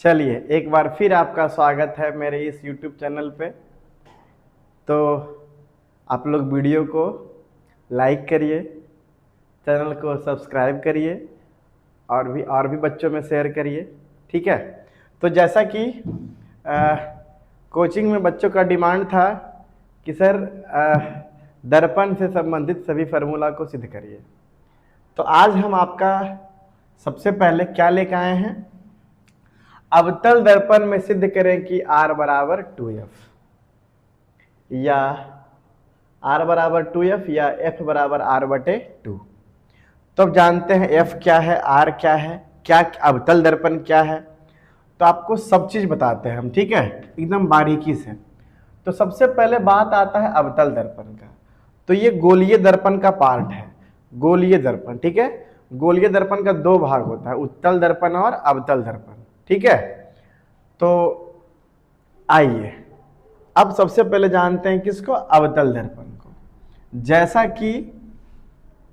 चलिए एक बार फिर आपका स्वागत है मेरे इस YouTube चैनल पे। तो आप लोग वीडियो को लाइक करिए, चैनल को सब्सक्राइब करिए और भी बच्चों में शेयर करिए, ठीक है। तो जैसा कि कोचिंग में बच्चों का डिमांड था कि सर दर्पण से संबंधित सभी फार्मूला को सिद्ध करिए, तो आज हम आपका सबसे पहले क्या लेकर आए हैं, अवतल दर्पण में सिद्ध करें कि R बराबर 2F या R बराबर 2F या F बराबर R/2। तो अब जानते हैं F क्या है, R क्या है, क्या अवतल दर्पण क्या है। तो आपको सब चीज बताते हैं हम, ठीक है, एकदम बारीकी से। तो सबसे पहले बात आता है अवतल दर्पण का। तो ये गोलीय दर्पण का पार्ट है, गोलीय दर्पण, ठीक है। गोलीय दर्पण का दो भाग होता है, उत्तल दर्पण और अवतल दर्पण, ठीक है। तो आइए अब सबसे पहले जानते हैं किसको, अवतल दर्पण को। जैसा कि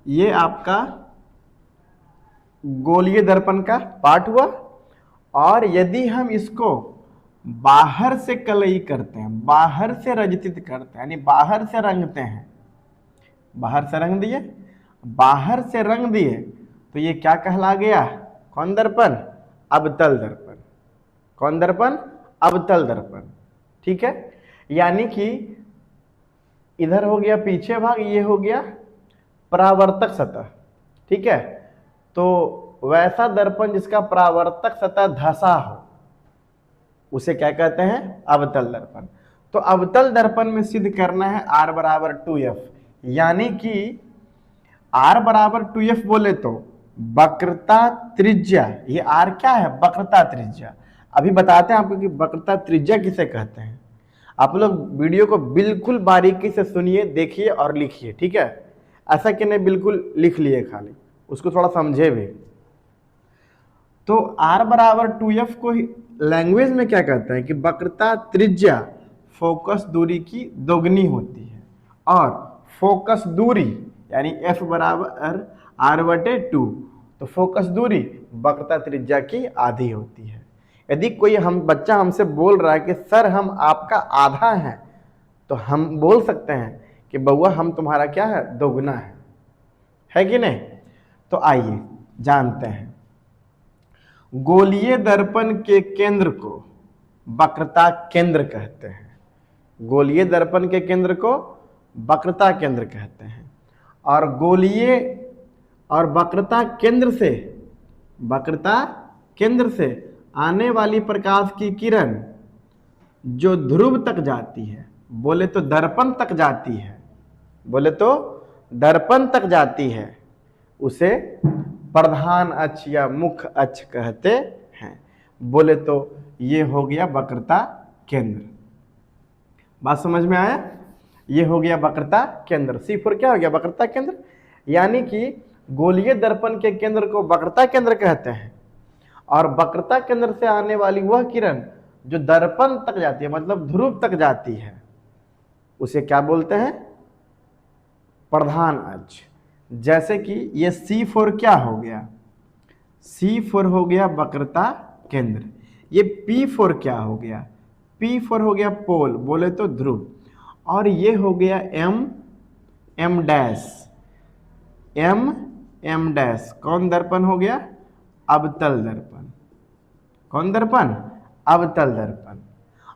ये आपका गोलीय दर्पण का पार्ट हुआ, और यदि हम इसको बाहर से कलई करते हैं, बाहर से रजतित करते हैं, यानी बाहर से रंगते हैं, बाहर से रंग दिए, बाहर से रंग दिए, तो ये क्या कहला गया, कौन दर्पण, अवतल दर्पण। कौन दर्पण, अवतल दर्पण, ठीक है। यानी कि इधर हो गया पीछे भाग, ये हो गया परावर्तक सतह, ठीक है। तो वैसा दर्पण जिसका परावर्तक सतह धसा हो उसे क्या कहते हैं, अवतल दर्पण। तो अवतल दर्पण में सिद्ध करना है R बराबर 2F, यानी कि R बराबर 2F बोले तो वक्रता त्रिज्या, ये R क्या है, वक्रता त्रिज्या। अभी बताते हैं आपको कि वक्रता त्रिज्या किसे कहते हैं। आप लोग वीडियो को बिल्कुल बारीकी से सुनिए, देखिए और लिखिए, ठीक है। ऐसा कि नहीं बिल्कुल लिख लिए खाली, उसको थोड़ा समझे भी। तो R बराबर 2F को लैंग्वेज में क्या कहते हैं कि वक्रता त्रिज्या फोकस दूरी की दोगुनी होती है, और फोकस दूरी यानी F बराबर R/2, तो फोकस दूरी वक्रता त्रिज्या की आधी होती है। यदि कोई बच्चा हमसे बोल रहा है कि सर हम आपका आधा हैं, तो हम बोल सकते हैं कि बउआ हम तुम्हारा क्या है, दोगुना है कि नहीं। तो आइए जानते हैं, गोलीय दर्पण के केंद्र को वक्रता केंद्र कहते हैं। गोलीय दर्पण के केंद्र को वक्रता केंद्र कहते हैं, और गोलीय और वक्रता केंद्र से आने वाली प्रकाश की किरण जो ध्रुव तक जाती है, बोले तो दर्पण तक जाती है, बोले तो दर्पण तक जाती है, उसे प्रधान अक्ष या मुख्य अक्ष कहते हैं। बोले तो ये हो गया वक्रता केंद्र। बात समझ में आया, ये हो गया वक्रता केंद्र। C4 क्या हो गया, वक्रता केंद्र। यानी कि गोलीय दर्पण के केंद्र को वक्रता केंद्र कहते हैं, और वक्रता केंद्र से आने वाली वह किरण जो दर्पण तक जाती है, मतलब ध्रुव तक जाती है, उसे क्या बोलते हैं, प्रधान अक्ष। जैसे कि ये C4 क्या हो गया, C4 हो गया वक्रता केंद्र। ये P4 क्या हो गया, P4 हो गया पोल, बोले तो ध्रुव। और ये हो गया M डैश, कौन दर्पण हो गया, अवतल दर्पण। कौन दर्पण, अवतल दर्पण।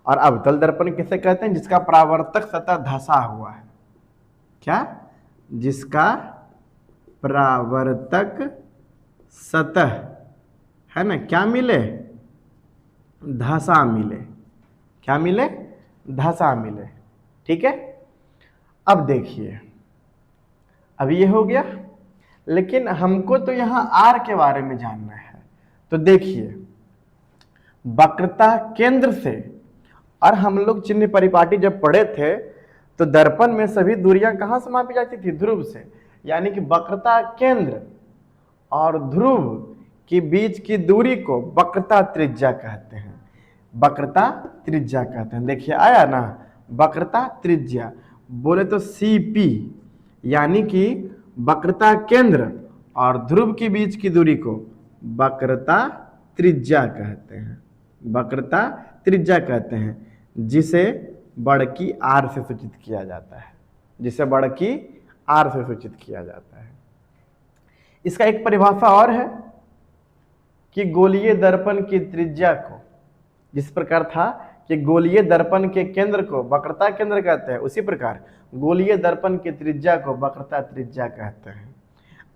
और अवतल दर्पण किसे कहते हैं, जिसका परावर्तक सतह धसा हुआ है। क्या, जिसका परावर्तक सतह है ना, क्या मिले, धसा मिले। क्या मिले, धसा मिले, ठीक है। अब देखिए, अब ये हो गया, लेकिन हमको तो यहां R के बारे में जानना है। तो देखिए, वक्रता केंद्र से, और हम लोग चिन्ह परिपाटी जब पढ़े थे तो दर्पण में सभी दूरियां कहां से मापी जाती थी, ध्रुव से। यानी कि वक्रता केंद्र और ध्रुव के बीच की दूरी को वक्रता त्रिज्या कहते हैं, वक्रता त्रिज्या कहते हैं। देखिए आया ना, वक्रता त्रिज्या, बोले तो CP, यानी कि वक्रता केंद्र और ध्रुव के बीच की दूरी को वक्रता त्रिज्या कहते हैं, वक्रता त्रिज्या कहते हैं, जिसे बढ़की आर से सूचित किया जाता है, जिसे बढ़की आर से सूचित किया जाता है। इसका एक परिभाषा और है कि गोलीय दर्पण की त्रिज्या को, जिस प्रकार था कि गोलीय दर्पण के केंद्र को वक्रता केंद्र कहते हैं, उसी प्रकार गोलीय दर्पण की त्रिज्या को वक्रता त्रिज्या कहते हैं।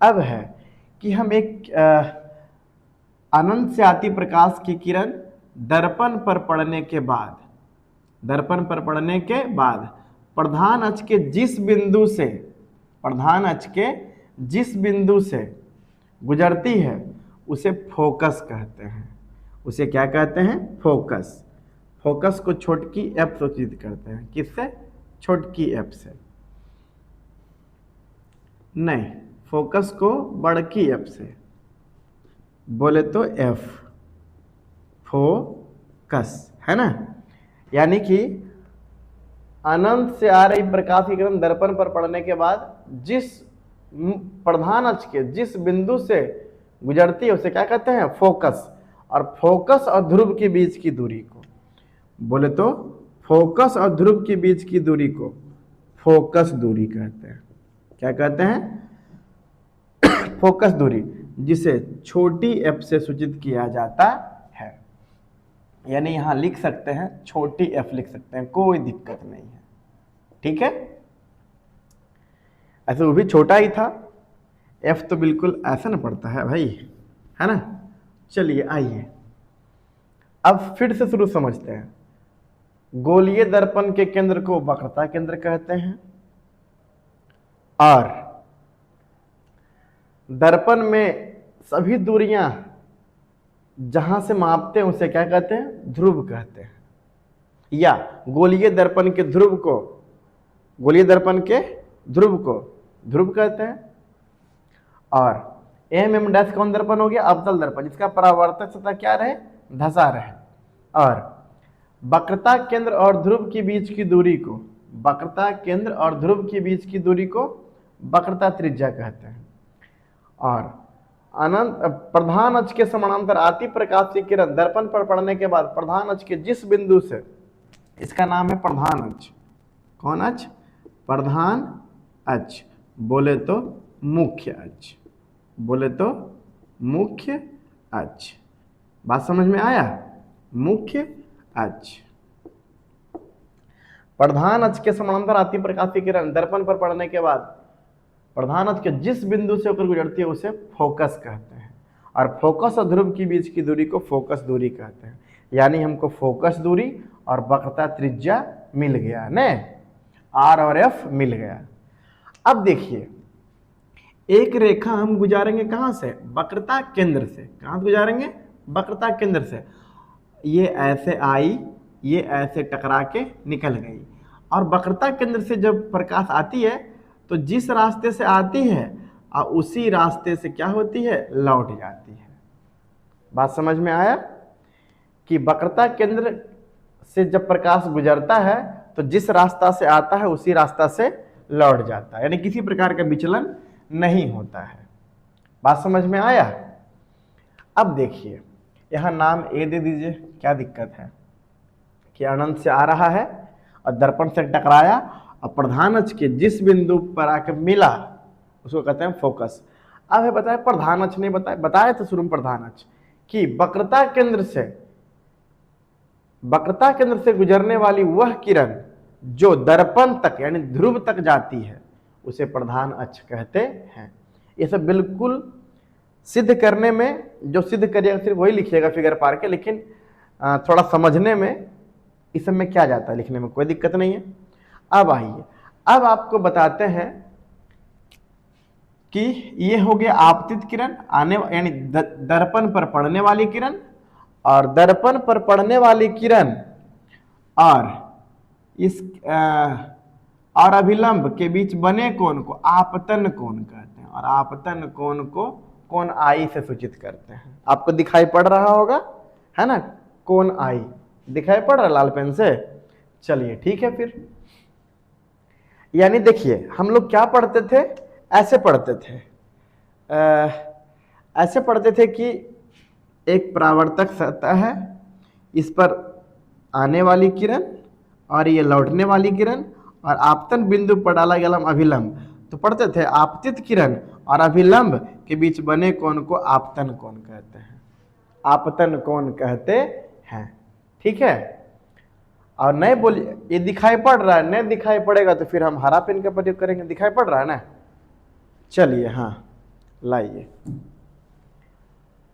अब है कि हम एक अनंत से आती प्रकाश की किरण दर्पण पर पड़ने के बाद, दर्पण पर पड़ने के बाद प्रधान अक्ष के जिस बिंदु से, प्रधान अक्ष के जिस बिंदु से गुजरती है उसे फोकस कहते हैं। उसे क्या कहते हैं? फोकस। फोकस को छोटकी एफ सूचित करते हैं। किससे? छोटकी एफ से। नहीं, फोकस को बड़की एफ से बोले तो एफ, फोकस, है ना। यानी कि अनंत से आ रही प्रकाश की किरण दर्पण पर पड़ने के बाद जिस प्रधान अक्ष के जिस बिंदु से गुजरती है उसे क्या कहते हैं? फोकस। और फोकस और ध्रुव के बीच की दूरी को बोले तो फोकस और ध्रुव के बीच की दूरी को फोकस दूरी कहते हैं। क्या कहते हैं? फोकस दूरी, जिसे छोटी एफ से सूचित किया जाता है। यानी यहां लिख सकते हैं, छोटी एफ लिख सकते हैं, कोई दिक्कत नहीं है। ठीक है, ऐसे वो भी छोटा ही था, एफ तो बिल्कुल ऐसा ना पड़ता है भाई, है ना। चलिए आइए अब फिर से शुरू समझते हैं। गोलीय दर्पण के केंद्र को वक्रता केंद्र कहते हैं और दर्पण में सभी दूरियां जहां से मापते हैं उसे क्या कहते हैं? ध्रुव कहते हैं। या गोलीय दर्पण के ध्रुव को, गोलीय दर्पण के ध्रुव को ध्रुव कहते हैं। और एम डैश कौन दर्पण हो गया? अवतल दर्पण, जिसका परावर्तक सतह क्या रहे? धसा रहे। और वक्रता केंद्र और ध्रुव के बीच की दूरी को, वक्रता केंद्र और ध्रुव के बीच की दूरी को वक्रता त्रिज्या कहते हैं। और अनंत प्रधान अक्ष के समानांतर आती प्रकाश की किरण दर्पण पर पड़ने के बाद प्रधान अक्ष के जिस बिंदु से, इसका नाम है प्रधान अक्ष। कौन अक्ष? प्रधान अक्ष, बोले तो मुख्य अक्ष, बोले तो मुख्य अक्ष। बात समझ में आया? मुख्य अक्ष। प्रधान अक्ष के समानांतर आती प्रकाश की किरण दर्पण पर पड़ने के बाद प्रधान अक्ष के जिस बिंदु से होकर गुजरती है उसे फोकस कहते हैं। और फोकस और ध्रुव के बीच की दूरी को फोकस दूरी कहते हैं। यानी हमको फोकस दूरी और वक्रता त्रिज्या मिल गया ने, आर और एफ मिल गया। अब देखिए, एक रेखा हम गुजारेंगे कहां से? वक्रता केंद्र से। कहां गुजारेंगे? वक्रता केंद्र से। ये ऐसे आई, ये ऐसे टकरा के निकल गई। और वक्रता केंद्र से जब प्रकाश आती है तो जिस रास्ते से आती है उसी रास्ते से क्या होती है? लौट जाती है। बात समझ में आया कि वक्रता केंद्र से जब प्रकाश गुजरता है तो जिस रास्ता से आता है उसी रास्ता से लौट जाता है, यानी किसी प्रकार का विचलन नहीं होता है। बात समझ में आया? अब देखिए, यहां नाम ए दे दीजिए, क्या दिक्कत है कि अनंत से आ रहा है और दर्पण से टकराया और प्रधान अक्ष के जिस बिंदु पर आकर मिला उसको कहते हैं फोकस। अब है बताया प्रधान अक्ष नहीं बताया था शुरू में प्रधान अक्ष कि वक्रता केंद्र से गुजरने वाली वह किरण जो दर्पण तक यानी ध्रुव तक जाती है उसे प्रधान अक्ष कहते हैं। ये सब बिल्कुल सिद्ध करने में, जो सिद्ध करिएगा सिर्फ वही लिखिएगा फिगर पार के, लेकिन थोड़ा समझने में इस सब में क्या जाता है, लिखने में कोई दिक्कत नहीं है। अब आइए, अब आपको बताते हैं कि ये हो गया आपतित किरण, आने यानी दर्पण पर पड़ने वाली किरण, और दर्पण पर पड़ने वाली किरण और इस और अभिलंब के बीच बने कोण को आपतन कोण कहते हैं। और आपतन कोण को कोण आई से सूचित करते हैं। आपको दिखाई पड़ रहा होगा, है ना, कोण आई दिखाई पड़ रहा लाल पेन से। चलिए ठीक है फिर, यानी देखिए हम लोग क्या पढ़ते थे, ऐसे पढ़ते थे कि एक परावर्तक सतह है, इस पर आने वाली किरण और ये लौटने वाली किरण, और आपतन बिंदु पर डाला गया लंब अभिलंब। तो पढ़ते थे आपतित किरण और अभिलंब के बीच बने कोण को आपतन कोण कहते हैं, आपतन कोण कहते हैं। ठीक है, और नहीं बोलिए ये दिखाई पड़ रहा है, नहीं दिखाई पड़ेगा तो फिर हम हरा पेन का प्रयोग करेंगे। दिखाई पड़ रहा है ना, चलिए हाँ लाइए,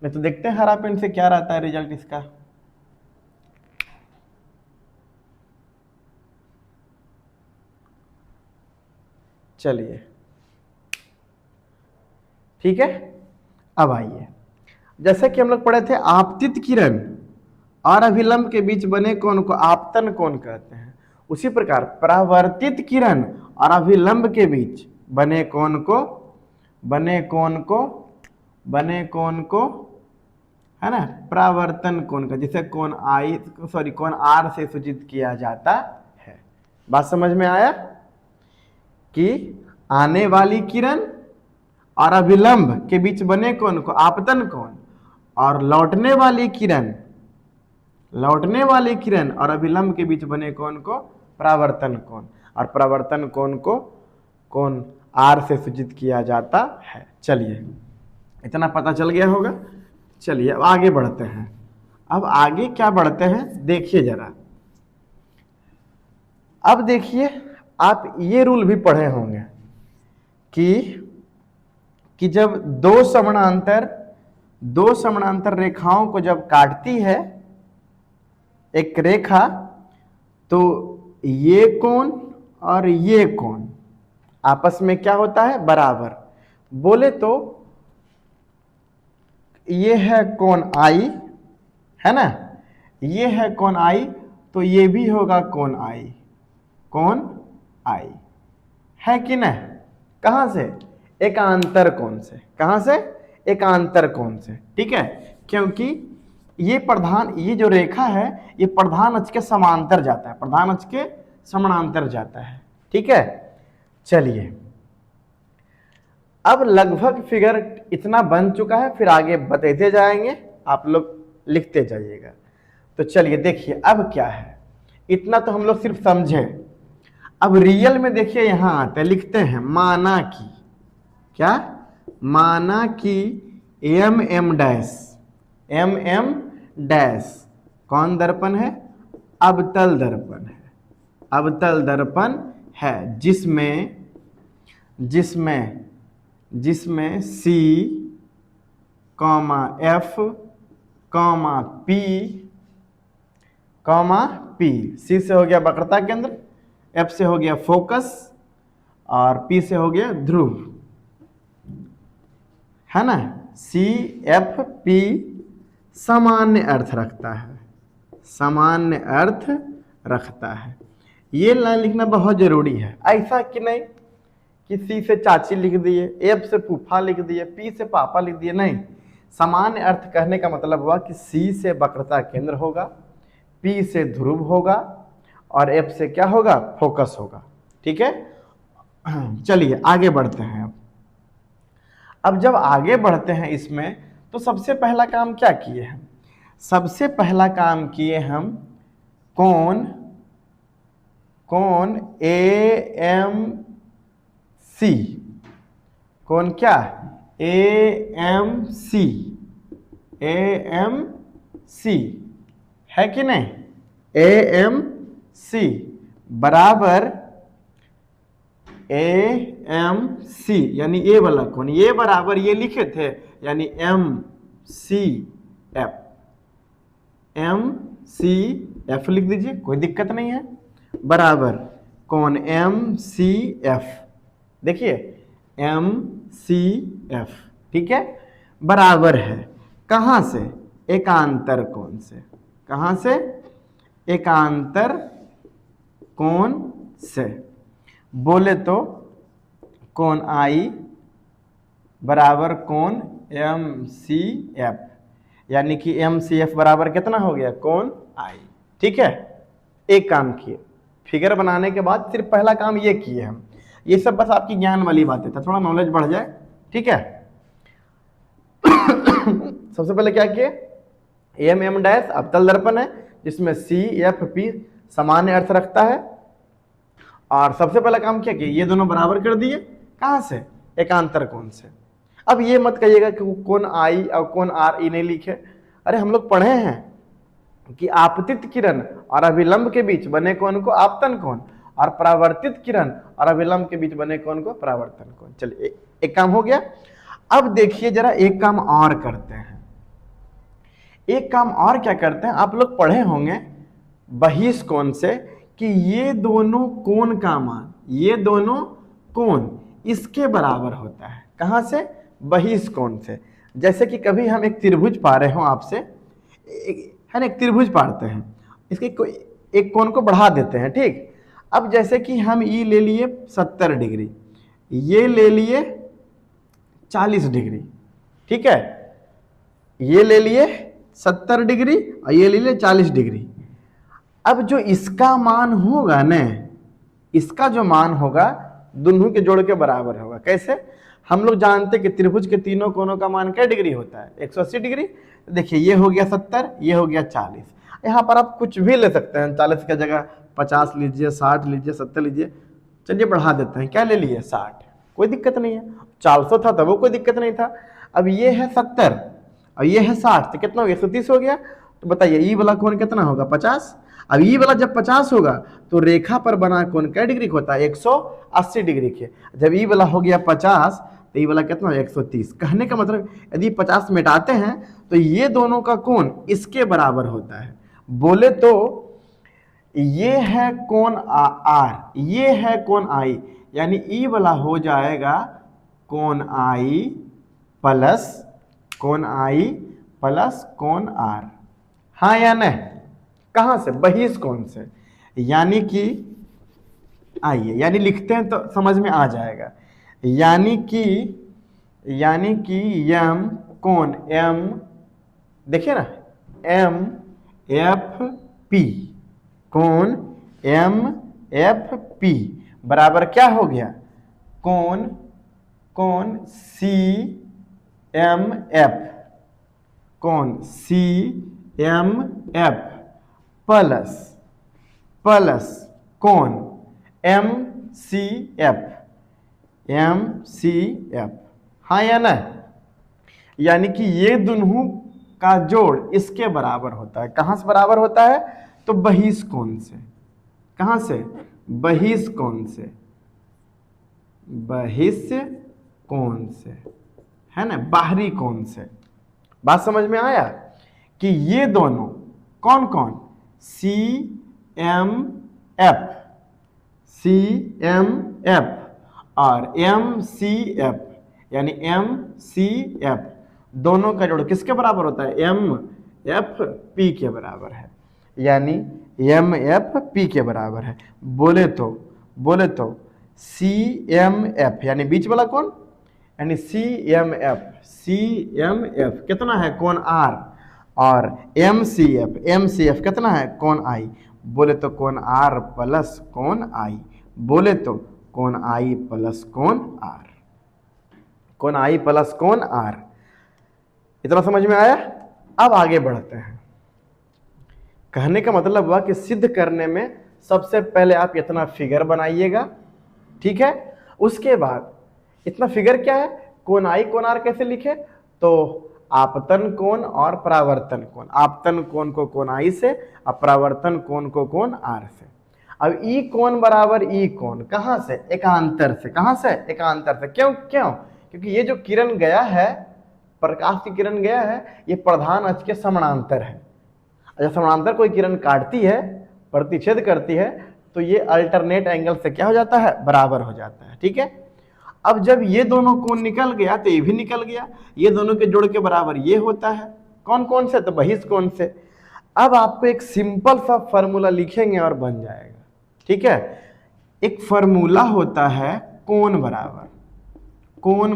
नहीं तो देखते हैं हरा पेन से क्या रहता है रिजल्ट इसका। चलिए ठीक है, अब आइए, जैसे कि हम लोग पढ़े थे आपतित किरण और अभिलंब के बीच बने कोण को आपतन कोण कहते हैं, उसी प्रकार परावर्तित किरण और अभिलंब के बीच बने कोण को है ना परावर्तन कोण का, जिसे कोण आर से सूचित किया जाता है। बात समझ में आया कि आने वाली किरण और अभिलंब के बीच बने कोण को आपतन कोण, और लौटने वाली किरण और अभिलंब के बीच बने कोण को परावर्तन कोण, और परावर्तन कोण को कोण आर से सूचित किया जाता है। चलिए इतना पता चल गया होगा। चलिए अब आगे बढ़ते हैं। अब आगे क्या बढ़ते हैं देखिए जरा। अब देखिए आप ये रूल भी पढ़े होंगे कि जब दो समानांतर रेखाओं को जब काटती है एक रेखा, तो ये कोण और ये कोण आपस में क्या होता है बराबर। बोले तो ये है कोण आई, है ना, ये है कोण आई, तो ये भी होगा कोण आई है कि नहीं। कहां से, एकांतर कोण से। कहां से, एकांतर कोण से। ठीक है, क्योंकि ये जो रेखा है ये प्रधान अक्ष के समांतर जाता है, प्रधान अक्ष के समानांतर जाता है। ठीक है, चलिए अब लगभग फिगर इतना बन चुका है, फिर आगे बताते जाएंगे, आप लोग लिखते जाइएगा। तो चलिए देखिए अब क्या है, इतना तो हम लोग सिर्फ समझे। अब रियल में देखिए यहां आते हैं, लिखते हैं माना कि, क्या, माना कि एम डैश कौन दर्पण है, अवतल दर्पण है, अवतल दर्पण है, जिसमें C, F, P, C से हो गया वक्रता केंद्र, F से हो गया फोकस, और P से हो गया ध्रुव, है ना। C, F, P सामान्य अर्थ रखता है। ये लाइन लिखना बहुत जरूरी है, ऐसा कि नहीं कि C से चाची लिख दिए, F से फूफा लिख दिए, P से पापा लिख दिए, नहीं। सामान्य अर्थ कहने का मतलब हुआ कि C से वक्रता केंद्र होगा, P से ध्रुव होगा, और F से क्या होगा, फोकस होगा। ठीक है, चलिए आगे बढ़ते हैं। अब जब आगे बढ़ते हैं इसमें, तो सबसे पहला काम क्या किए हम, सबसे पहला काम किए हम कोण AMC, कोण क्या, AMC है कि नहीं, AMC बराबर AMC यानी ए वाला कोण, ये बराबर ये लिखे थे यानी MCF लिख दीजिए, कोई दिक्कत नहीं है, बराबर कोण MCF। देखिए MCF, ठीक है, बराबर है कहां से, एकांतर कोण से। कहां से, एकांतर कोण से। बोले तो कोण I बराबर कोण MCF, यानी कि MCF बराबर कितना हो गया, कोण I। ठीक है, एक काम किए, फिगर बनाने के बाद सिर्फ पहला काम ये किए हम, ये सब बस आपकी ज्ञान वाली बातें था, थोड़ा नॉलेज बढ़ जाए। ठीक है, सबसे पहले क्या किए, एम डैश अवतल दर्पण है, जिसमें सी एफ पी सामान्य अर्थ रखता है। और सबसे पहला काम क्या किया, ये दोनों बराबर कर दिए, कहाँ से, एकांतर कोण से। अब ये मत कहिएगा कि कोण आई और कोण आर ई नहीं लिखे, अरे हम लोग पढ़े हैं कि आपतित किरण और अभिलंब के बीच बने कोण को आपतन कोण, और परावर्तित किरण और अभिलंब के बीच बने कोण को परावर्तन कोण। चलिए एक काम हो गया। अब देखिए जरा एक काम और करते हैं। एक काम और क्या करते हैं, आप लोग पढ़े होंगे बहिष्कोण से कि ये दोनों कोण का मान, ये दोनों कोण इसके बराबर होता है। कहां से, बहिष्कोण से। जैसे कि कभी हम एक त्रिभुज पा रहे हो आपसे, है ना, एक त्रिभुज पाते हैं, इसके एक कोण को बढ़ा देते हैं, ठीक। अब जैसे कि हम ई ले लिए 70 डिग्री, ये ले लिए 40 डिग्री, ठीक है, ये ले लिए 70 डिग्री और ये ले लिए 40 डिग्री। अब जो इसका मान होगा न, इसका जो मान होगा दोनों के जोड़ के बराबर होगा। कैसे, हम लोग जानते कि त्रिभुज के तीनों कोणों का मान क्या डिग्री होता है, 180 डिग्री। तो देखिए ये हो गया 70, ये हो गया 40। यहाँ पर आप कुछ भी ले सकते हैं, 40 की जगह 50 लीजिए, 60 लीजिए, 70 लीजिए। चलिए बढ़ा देते हैं, क्या ले लिए 60, कोई दिक्कत नहीं है। 400 था तब वो कोई दिक्कत नहीं था। अब ये है 70 और ये है 60, तो कितना हो गया, 130 हो गया। तो बताइए ई वाला कोण कितना होगा, 50। अब ई वाला जब 50 होगा तो रेखा पर बना कोण क्या डिग्री होता है, 180 डिग्री के। जब ई वाला हो गया 50 तो ई वाला कितना है, 130। कहने का मतलब यदि 50 मिटाते हैं तो ये दोनों का कोण इसके बराबर होता है। बोले तो ये है कोण आर, ये है कोण आई, यानी ई वाला हो जाएगा कोण आई प्लस कोण आई प्लस कोण आर। हाँ या नहीं, कहां से, बहिष्कोण से। यानी कि आइए, यानी लिखते हैं तो समझ में आ जाएगा। यानी कि यम कोण एम, देखिए ना, एम एफ पी, कोण एम एफ पी बराबर क्या हो गया, कोण सी एम एफ, कोण सी एम एफ प्लस कोण एम सी एफ, हाँ या ना। यानी कि ये दोनों का जोड़ इसके बराबर होता है। कहां से बराबर होता है, तो बहिष्कोण से। कहां से, बहिष्कोण से, बहिष्कोण से, है ना, बाहरी कोण से। बात समझ में आया कि ये दोनों कौन कौन, सी एम एफ और एम सी एफ, यानी एम सी एफ दोनों का जोड़ किसके बराबर होता है, एम एफ पी के बराबर है। यानी एम एफ पी के बराबर है। बोले तो सी एम एफ यानी बीच वाला कौन, यानी सी एम एफ कितना है, कोण आर, और एम सी एफ कितना है, कोण आई। बोले तो कोण आर प्लस कोण आई, बोले तो कोण आई प्लस कोण आर, कोण आई प्लस कोण आर। इतना समझ में आया। अब आगे बढ़ते हैं। कहने का मतलब हुआ कि सिद्ध करने में सबसे पहले आप इतना फिगर बनाइएगा, ठीक है। उसके बाद इतना फिगर क्या है, कोण आई कोण आर कैसे लिखे, तो आपतन कोण और परावर्तन कोण, आपतन कोण को कोण आई से और परावर्तन कोण को कोण आर से। अब ई कोण बराबर ई कोण, कहां से, एकांतर से। कहां से, एकांतर से। क्यों, क्योंकि ये जो किरण गया है, प्रकाश की किरण गया है, ये प्रधान अक्ष के समानांतर है। जब समानांतर कोई किरण काटती है, प्रतिच्छेद करती है, तो ये अल्टरनेट एंगल से क्या हो जाता है, बराबर हो जाता है, ठीक है। अब जब ये दोनों कोण निकल गया तो ये भी निकल गया, ये दोनों के जोड़ के बराबर ये होता है। कौन से, तो बहिष्कोण से। अब आपको एक सिंपल सा फॉर्मूला लिखेंगे और बन जाएगा, ठीक है। एक फॉर्मूला होता है कोण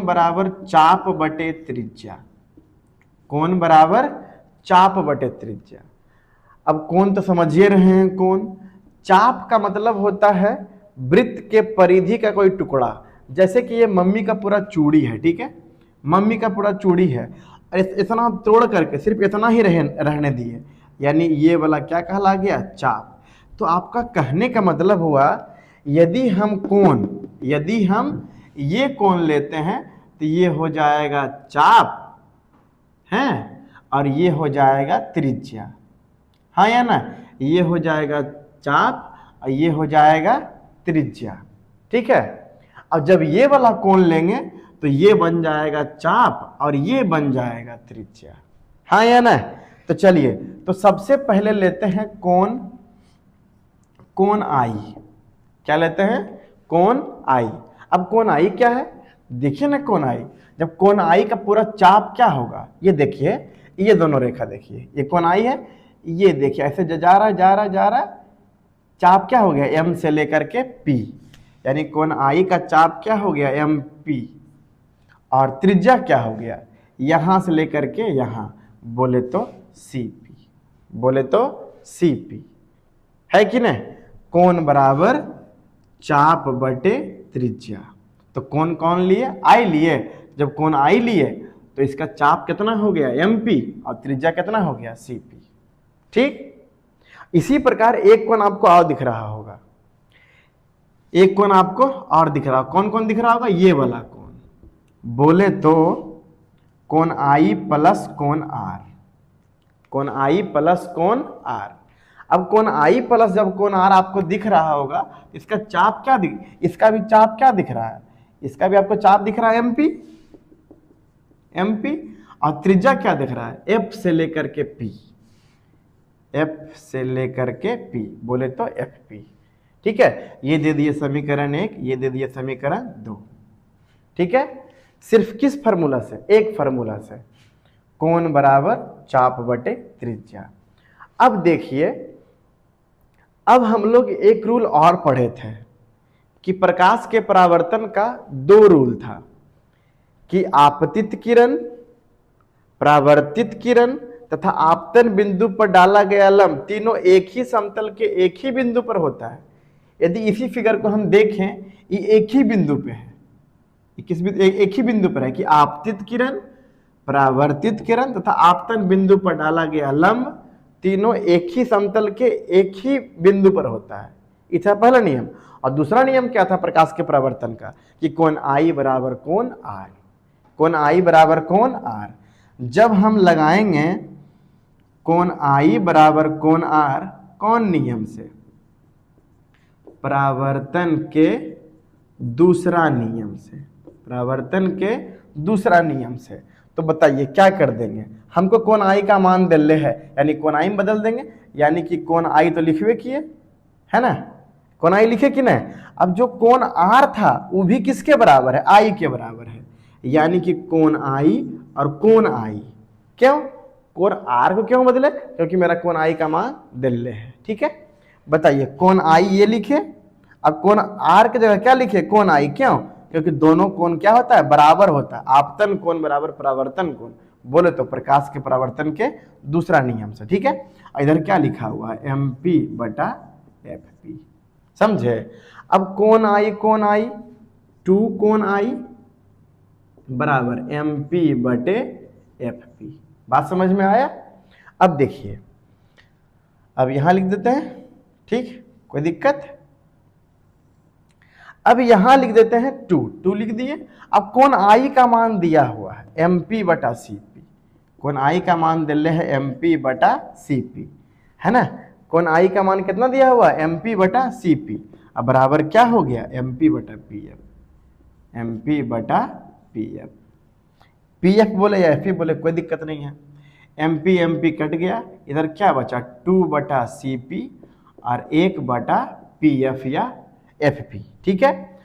बराबर चाप बटे त्रिज्या, कोण बराबर चाप बटे त्रिज्या। अब कोण तो समझिए रहे हैं, कोण, चाप का मतलब होता है वृत्त के परिधि का कोई टुकड़ा। जैसे कि ये मम्मी का पूरा चूड़ी है, ठीक है, मम्मी का पूरा चूड़ी है, इतना तोड़ करके सिर्फ इतना ही रहने दिए, यानी ये वाला क्या कहला गया, चाप। तो आपका कहने का मतलब हुआ यदि हम ये कोण लेते हैं तो ये हो जाएगा चाप है, और ये हो जाएगा त्रिज्या, हाँ या ना, ये हो जाएगा चाप और ये हो जाएगा त्रिज्या, ठीक है। और जब ये वाला कोण लेंगे तो ये बन जाएगा चाप और ये बन जाएगा त्रिज्या, हाँ या ना। तो चलिए, तो सबसे पहले लेते हैं कोण आई। क्या लेते हैं, कोण आई। अब कोण आई क्या है, देखिए ना, कोण आई, जब कोण आई का पूरा चाप क्या होगा, ये देखिए, ये दोनों रेखा देखिए, ये कोण आई है, ये देखिए ऐसे जा रहा, चाप क्या हो गया, एम से लेकर के पी, यानी कोण आई का चाप क्या हो गया, एम पी, और त्रिज्या क्या हो गया, यहां से लेकर के यहां, बोले तो सी पी, है कि नहीं। कोण बराबर चाप बटे त्रिज्या। तो कोण कौन लिए, आई लिए। जब कोण आई लिए तो इसका चाप कितना हो गया, एम पी, और त्रिज्या कितना हो गया, सी पी, ठीक। इसी प्रकार एक कोण आपको और दिख रहा होगा, एक कोण आपको और दिख रहा, कौन कौन दिख रहा होगा, ये वाला कोण, बोले तो कोण आई प्लस कोण आर, कोण आई प्लस कोण आर। अब कोण आई प्लस जब कोण आर आपको दिख रहा होगा, इसका चाप क्या इसका भी चाप क्या दिख रहा है, इसका भी आपको चाप दिख रहा है, एमपी, और त्रिज्या क्या दिख रहा है, एफ से लेकर के पी, बोले तो एफ पी, ठीक है। ये दे दिए समीकरण 1, ये दे दिए समीकरण 2, ठीक है। सिर्फ किस फार्मूला से, एक फार्मूला से, कोण बराबर चाप बटे त्रिज्या। अब देखिए, अब हम लोग एक रूल और पढ़े थे कि प्रकाश के परावर्तन का 2 रूल था कि आपतित किरण, परावर्तित किरण तथा आपतन बिंदु पर डाला गया लंब तीनों एक ही समतल के एक ही बिंदु पर होता है। यदि इसी फिगर को हम देखें, ये एक ही बिंदु पे है, एक ही बिंदु पर है कि आपतित किरण, परावर्तित किरण तथा आपतन बिंदु पर डाला गया लंब तीनों एक ही समतल के एक ही बिंदु पर होता है। ये था पहला नियम। और दूसरा नियम क्या था प्रकाश के परावर्तन का, कि कोण आई बराबर कोण आर, कोण आई बराबर कोण आर। जब हम लगाएंगे कोण आई बराबर कोण आर, कौन नियम से, परावर्तन के दूसरा नियम से, परावर्तन के दूसरा नियम से। तो बताइए क्या कर देंगे, हमको कोण आई का मान दिले है, यानी कोण आई में बदल देंगे, यानी कि कोण आई तो लिखवे किए, है ना, कोण आई लिखे कि नहीं। अब जो कोण आर था वो भी किसके बराबर है, आई के बराबर है, यानी कि कोण आई और कोण आई, क्यों, कोण आर को क्यों बदले, क्योंकि मेरा कोण आई का मान दिले है, ठीक है। बताइए, कोण आई ये लिखे, अब कोण आर की जगह क्या लिखे, कोण आई, क्यों, क्योंकि दोनों कोण क्या होता है, बराबर होता है, आपतन कोण बराबर परावर्तन कोण, बोले तो प्रकाश के परावर्तन के दूसरा नियम से, ठीक है। इधर क्या लिखा हुआ है, एम पी बटा एफ पी, समझे। अब कोण आई 2 कोण आई बराबर एम पी बटे एफ पी, बात समझ में आया। अब देखिए, अब यहां लिख देते हैं, ठीक, कोई दिक्कत। अब यहां लिख देते हैं 2 लिख दिए। अब कोण आई का मान दिया हुआ है एम पी बटा सी पी, कोण आई का मान दिले है एम पी बटा सी पी, है ना। कोण आई का मान कितना दिया हुआ है, एम पी बटा सी पी। अब बराबर क्या हो गया, एम पी बटा पी एफ, एम पी बटा पी एफ, पी एफ बोले या एफ पी बोले कोई दिक्कत नहीं है। एम पी कट गया, इधर क्या बचा, 2 बटा सी पी और 1 बटा पी एफ या एफ पी, ठीक है।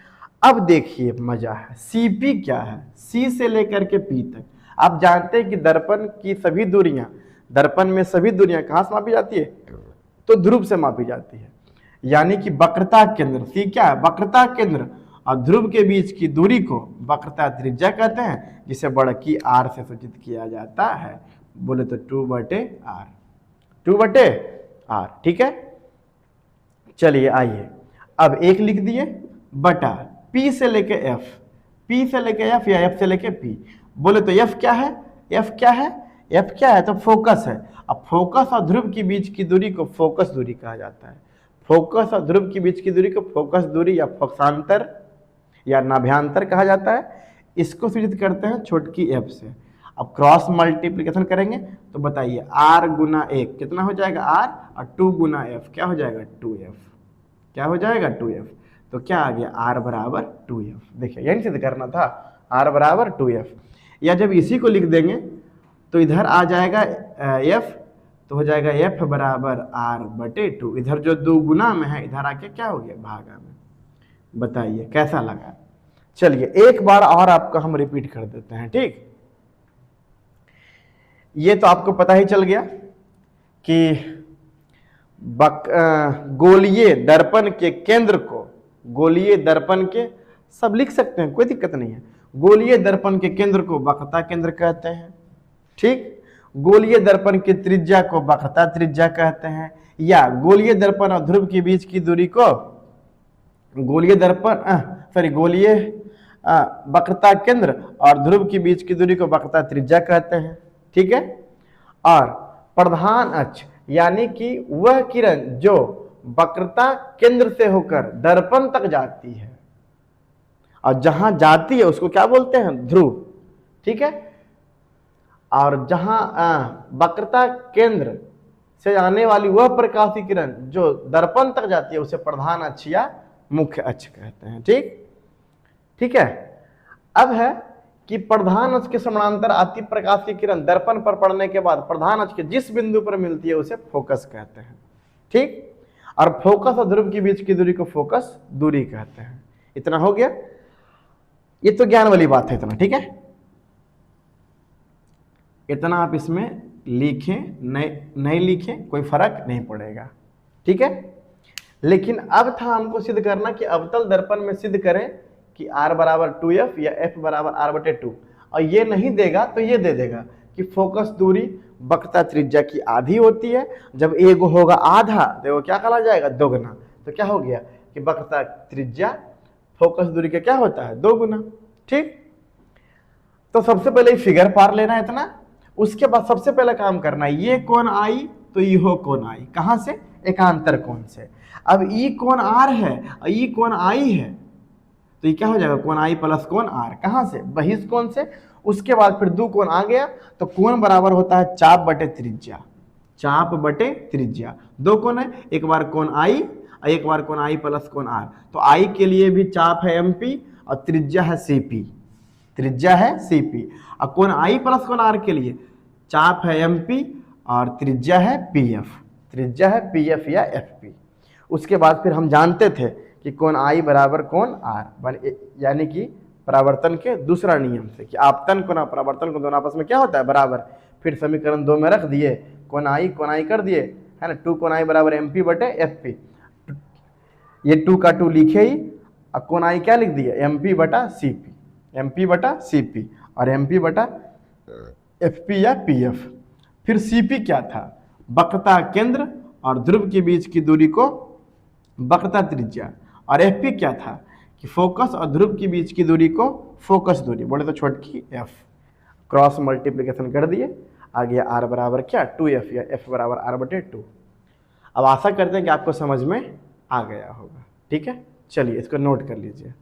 अब देखिए मजा है, सी पी क्या है, सी से लेकर के पी तक। आप जानते हैं कि दर्पण की सभी दूरियां, दर्पण में सभी दूरियां कहां से मापी जाती है, तो ध्रुव से मापी जाती है, यानी कि वक्रता केंद्र, सी क्या है, वक्रता केंद्र और ध्रुव के बीच की दूरी को वक्रता त्रिज्या कहते हैं, जिसे बड़की आर से सूचित किया जाता है, बोले तो 2 बटे आर, ठीक है। चलिए आइए, अब 1 लिख दिए बटा P से लेके F, P से लेके F या F से लेके P, बोले तो F क्या है, एफ क्या है, तो फोकस है। अब फोकस और ध्रुव के बीच की दूरी को फोकस दूरी कहा जाता है। फोकस और ध्रुव के बीच की दूरी को फोकस दूरी या फोकसांतर या नाभ्यांतर कहा जाता है। इसको सूचित करते हैं छोटकी एफ से। अब क्रॉस मल्टीप्लिकेशन करेंगे तो बताइए आर गुना एक कितना हो जाएगा, आर, और 2 गुना एफ क्या हो जाएगा, 2f। क्या हो जाएगा, 2f। तो क्या आ गया, आर बराबर 2f। देखिए यही सिद्ध करना था, आर बराबर 2f। या जब इसी को लिख देंगे तो इधर आ जाएगा f, तो हो जाएगा f बराबर r बटे 2। इधर जो 2 गुना में है इधर आके क्या हो गया, भागा में। बताइए कैसा लगा। चलिए एक बार और आपका हम रिपीट कर देते हैं, ठीक। ये तो आपको पता ही चल गया कि गोलीय दर्पण के केंद्र को, गोलीय दर्पण के, सब लिख सकते हैं कोई दिक्कत नहीं है। गोलीय दर्पण के केंद्र को वक्रता केंद्र कहते हैं, ठीक। गोलीय दर्पण की त्रिज्या को वक्रता त्रिज्या कहते हैं, या गोलीय दर्पण और ध्रुव के बीच की दूरी को गोलीय दर्पण गोलीय वक्रता केंद्र और ध्रुव के बीच की दूरी को वक्रता त्रिज्या कहते हैं, ठीक है। और प्रधान अक्ष यानी कि वह किरण जो वक्रता केंद्र से होकर दर्पण तक जाती है, और जहां जाती है उसको क्या बोलते हैं, ध्रुव, ठीक है। और जहां वक्रता केंद्र से आने वाली वह प्रकाशीय किरण जो दर्पण तक जाती है उसे प्रधान अक्ष या मुख्य अक्ष कहते हैं, ठीक है। अब है कि प्रधान अक्ष के समानांतर आती प्रकाशीय किरण दर्पण पर पड़ने के बाद प्रधान अक्ष के जिस बिंदु पर मिलती है उसे फोकस कहते हैं, ठीक। और फोकस और ध्रुव के बीच की दूरी को फोकस दूरी कहते हैं। इतना हो गया, ये तो ज्ञान वाली बात है इतना, ठीक है। इतना आप इसमें लिखें नहीं लिखें कोई फर्क नहीं पड़ेगा, ठीक है। लेकिन अब था हमको सिद्ध करना कि अवतल दर्पण में सिद्ध करें कि r बराबर 2f या f बराबर r बटे 2, और ये नहीं देगा तो ये दे देगा कि फोकस दूरी वक्रता त्रिज्या की आधी होती है। जब एगो होगा आधा तो वो क्या कहा जाएगा, दोगुना। तो क्या हो गया कि वक्रता त्रिज्या फोकस दूरी का क्या होता है, 2 गुना, ठीक। तो सबसे पहले फिगर पार लेना है इतना। उसके बाद सबसे पहले काम करना है, ये कोण आई तो ये कोण आई, कहां से, एकांतर कोण से। अब ई कोण r है और ई कोण i है, तो ये क्या हो जाएगा, कोण i प्लस कोण r, कहां से, बहिष कोण से। उसके बाद फिर 2 कोण आ गया तो कोण बराबर होता है चाप बटे त्रिज्या, चाप बटे त्रिज्या। 2 कोण है, एक बार कोण i और एक बार कोण i प्लस कोण r। तो i के लिए भी चाप है mp और त्रिज्या है cp, त्रिज्या है cp। और कोण i प्लस कोण r के लिए चाप है mp और त्रिज्या है pf, त्रिज्या है pf या fp। उसके बाद फिर हम जानते थे कि कोण i बराबर कोण r, यानी कि परावर्तन के दूसरा नियम से कि आपतन कोण परावर्तन को दोनों आपस में क्या होता है, बराबर। फिर समीकरण 2 में रख दिए, कोण i कर दिए, है ना। 2 कोण i बराबर mp बटे fp, ये 2 का 2 लिखे ही, और कोण i क्या लिख दिए, mp बटा cp, mp बटा cp और mp बटा fp या pf। फिर cp क्या था, वक्रता केंद्र और ध्रुव के बीच की दूरी को वक्रता त्रिज्या, और fp क्या था कि फोकस और ध्रुव के बीच की दूरी को फोकस दूरी, बोले तो छोटकी f। क्रॉस मल्टीप्लिकेशन कर दिए, आ गया r बराबर क्या, 2f या f बराबर r बटे 2। अब आशा करते हैं कि आपको समझ में आ गया होगा, ठीक है। चलिए इसको नोट कर लीजिए।